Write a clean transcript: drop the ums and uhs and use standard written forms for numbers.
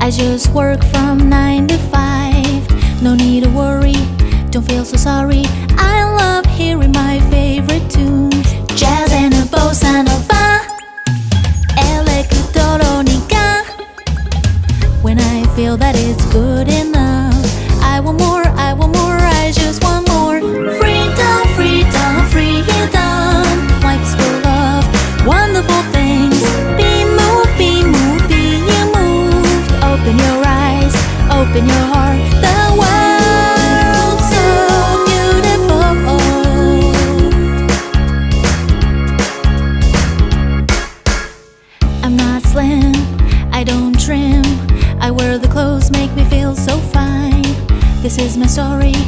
I just work from 9 to 5. No need to worry, don't feel so sorry. I love hearing my favorite tunes. Jazz and a bossa nova, electronica. When I feel that it's good enough, I want more, I want more, I just want more. Freedom, freedom, freedom. Life is full of wonderful things. Be moved, be moved, be moved. Open your eyes, open your heart. The world's so beautiful. I'm not slim, I don't trim. I wear the clothes, make me feel so fine. This is my story.